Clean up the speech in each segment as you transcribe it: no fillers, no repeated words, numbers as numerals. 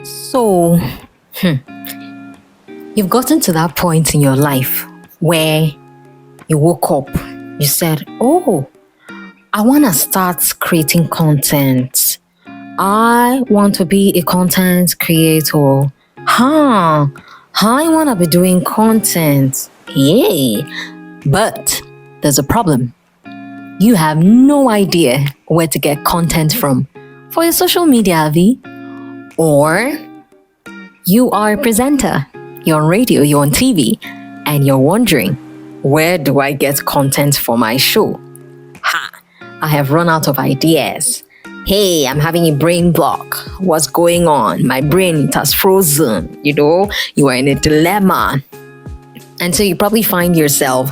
So, you've gotten to that point in your life where you woke up, you said, "Oh, I want to start creating content. I want to be a content creator. Huh, I want to be doing content. Yay." But there's a problem. You have no idea where to get content from for your social media, Avi. Or you are a presenter, you're on radio, you're on TV, and you're wondering, where do I get content for my show? I have run out of ideas. Hey, I'm having a brain block. What's going on? My brain, it has frozen. You are in a dilemma. And so you probably find yourself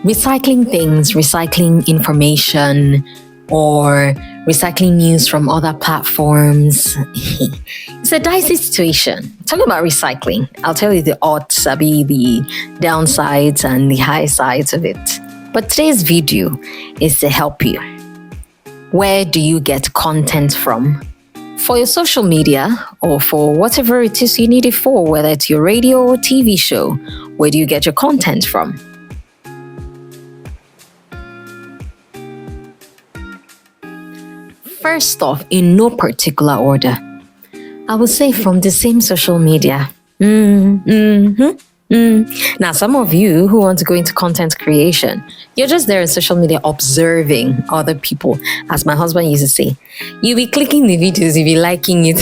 recycling things, recycling information, or recycling news from other platforms. It's a dicey situation. Talking about recycling, I'll tell you the odds, the downsides and the high sides of it. But today's video is to help you. Where do you get content from? For your social media or for whatever it is you need it for, whether it's your radio or TV show, where do you get your content from? First off, in no particular order, I would say from the same social media. Now, some of you who want to go into content creation, you're just there in social media observing other people. As my husband used to say, you'll be clicking the videos, you'll be liking it,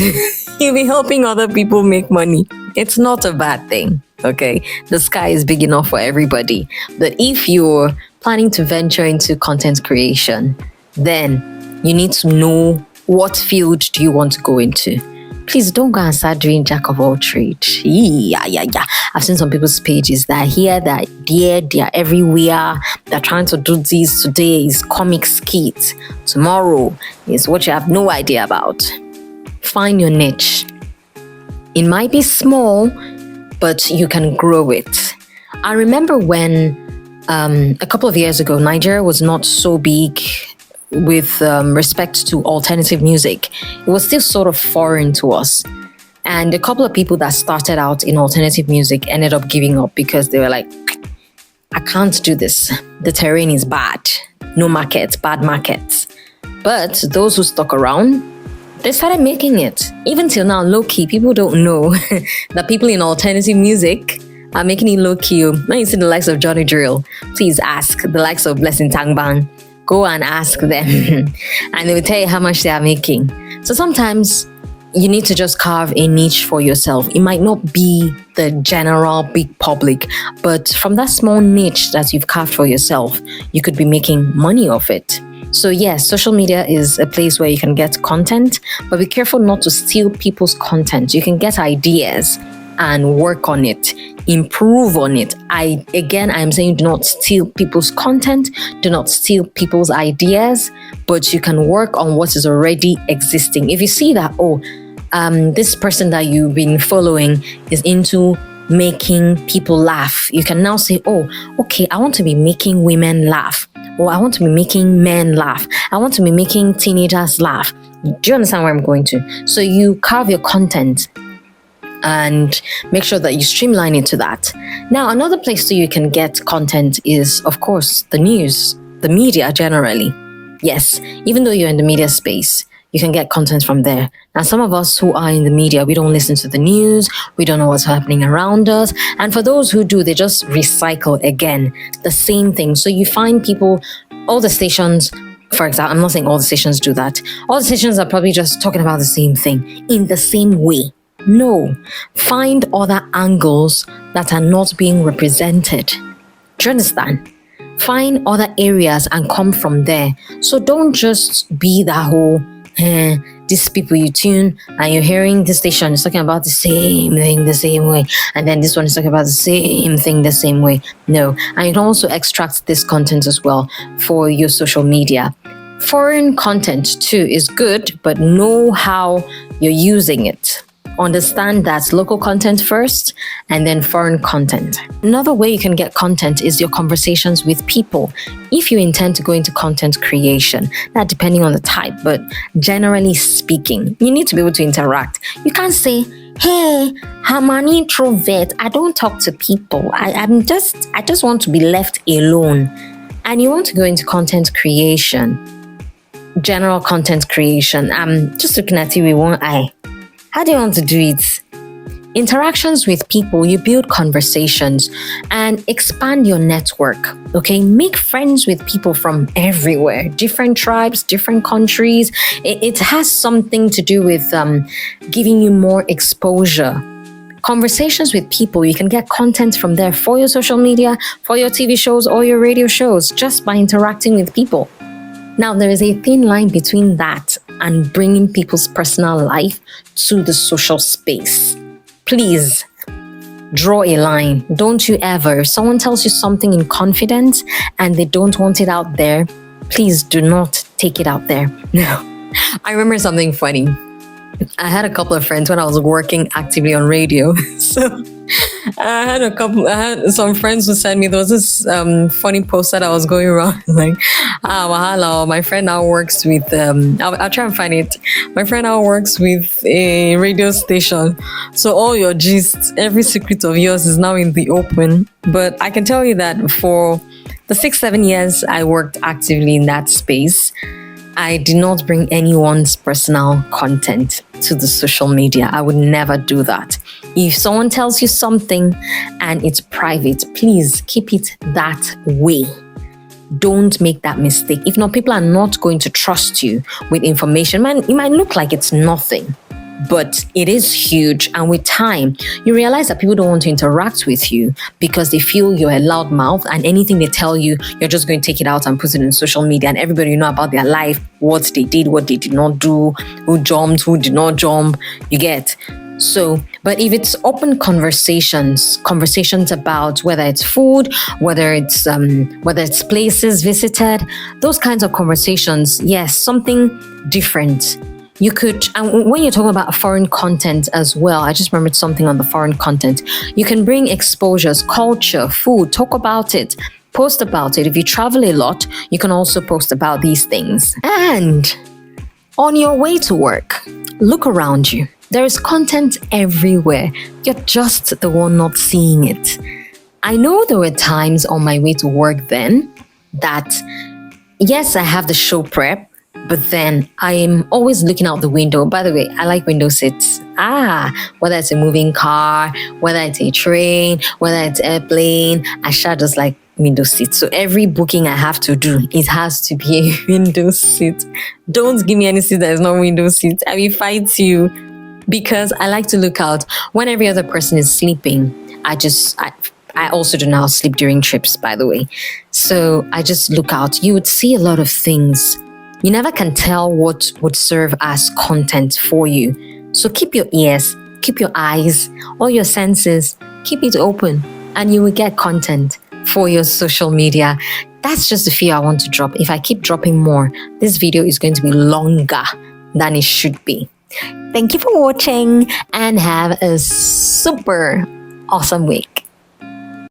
you'll be helping other people make money. It's not a bad thing, okay? The sky is big enough for everybody. But if you're planning to venture into content creation, then you need to know what field do you want to go into. Please don't go and start doing jack of all trades. Yeah. I've seen some people's pages that here, that there, they are everywhere. They're trying to do this. Today is comic skit. Tomorrow is what you have no idea about. Find your niche. It might be small, but you can grow it. I remember when a couple of years ago, Nigeria was not so big with respect to alternative music. It was still sort of foreign to us. And a couple of people that started out in alternative music ended up giving up because they were like, I can't do this. The terrain is bad. No markets, bad markets. But those who stuck around, they started making it. Even till now, low-key, people don't know that people in alternative music are making it low-key. When you see the likes of Johnny Drill, please ask the likes of Blessing Tangbang. Go and ask them and they will tell you how much they are making. So sometimes you need to just carve a niche for yourself. It might not be the general big public, but from that small niche that you've carved for yourself, you could be making money off it. So yes, social media is a place where you can get content, but be careful not to steal people's content. You can get ideas and work on it, improve on it. I'm saying do not steal people's content, do not steal people's ideas, but you can work on what is already existing. If you see that, this person that you've been following is into making people laugh, you can now say, okay, I want to be making women laugh, or I want to be making men laugh, I want to be making teenagers laugh. Do you understand where I'm going to? So you carve your content and make sure that you streamline it to that. Now, another place you can get content is, of course, the news, the media generally. Yes, even though you're in the media space, you can get content from there. Now, some of us who are in the media, we don't listen to the news, we don't know what's happening around us. And for those who do, they just recycle again the same thing. So you find people, all the stations, for example, I'm not saying all the stations do that. All the stations are probably just talking about the same thing in the same way. No, find other angles that are not being represented. Do you understand? Find other areas and come from there. So don't just be that whole, these people you tune and you're hearing this station is talking about the same thing the same way. And then this one is talking about the same thing the same way. No, and you can also extract this content as well for your social media. Foreign content too is good, but know how you're using it. Understand that local content first and then foreign content. Another way you can get content is your conversations with people. If you intend to go into content creation, that depending on the type, but generally speaking, you need to be able to interact. You can't say, hey, I'm an introvert. I don't talk to people. I just want to be left alone. And you want to go into content creation, general content creation. I'm just looking at you with one eye. How do you want to do it? Interactions with people, you build conversations and expand your network. Okay, make friends with people from everywhere, different tribes, different countries. It has something to do with giving you more exposure. Conversations with people, you can get content from there for your social media, for your TV shows or your radio shows, just by interacting with people. Now, there is a thin line between that and bringing people's personal life to the social space. Please draw a line. Don't you ever, if someone tells you something in confidence and they don't want it out there, please do not take it out there. No. I remember something funny. I had a couple of friends when I was working actively on radio. So I had some friends who sent me, there was this funny post that I was going around like, wahala, my friend now works with, I'll try and find it. My friend now works with a radio station. So all your gist, every secret of yours is now in the open. But I can tell you that for the 6-7 years I worked actively in that space, I did not bring anyone's personal content to the social media. I would never do that. If someone tells you something and it's private, please keep it that way. Don't make that mistake. If not, people are not going to trust you with information. Man, it might look like it's nothing, but it is huge. And with time, you realize that people don't want to interact with you because they feel you're a loud mouth, and anything they tell you, you're just going to take it out and put it in social media, and everybody will know about their life, what they did, what they did not do, who jumped, who did not jump, you get. So, but if it's open conversations about whether it's food, whether it's places visited, those kinds of conversations, yes, something different. You could, and when you're talking about foreign content as well, I just remembered something on the foreign content. You can bring exposures, culture, food, talk about it, post about it. If you travel a lot, you can also post about these things. And on your way to work, look around you. There is content everywhere. You're just the one not seeing it. I know there were times on my way to work then that, yes, I have the show prep, but then I'm always looking out the window. By the way, I like window seats. Whether it's a moving car, whether it's a train, whether it's airplane, I sure just like window seat. So every booking I have to do, it has to be a window seat. Don't give me any seat that is not window seat. I will fight you. Because I like to look out when every other person is sleeping. I also do not sleep during trips, by the way. So I just look out. You would see a lot of things. You never can tell what would serve as content for you. So keep your ears, keep your eyes, all your senses, keep it open, and you will get content for your social media. That's just the fear I want to drop. If I keep dropping more, this video is going to be longer than it should be. Thank you for watching and have a super awesome week.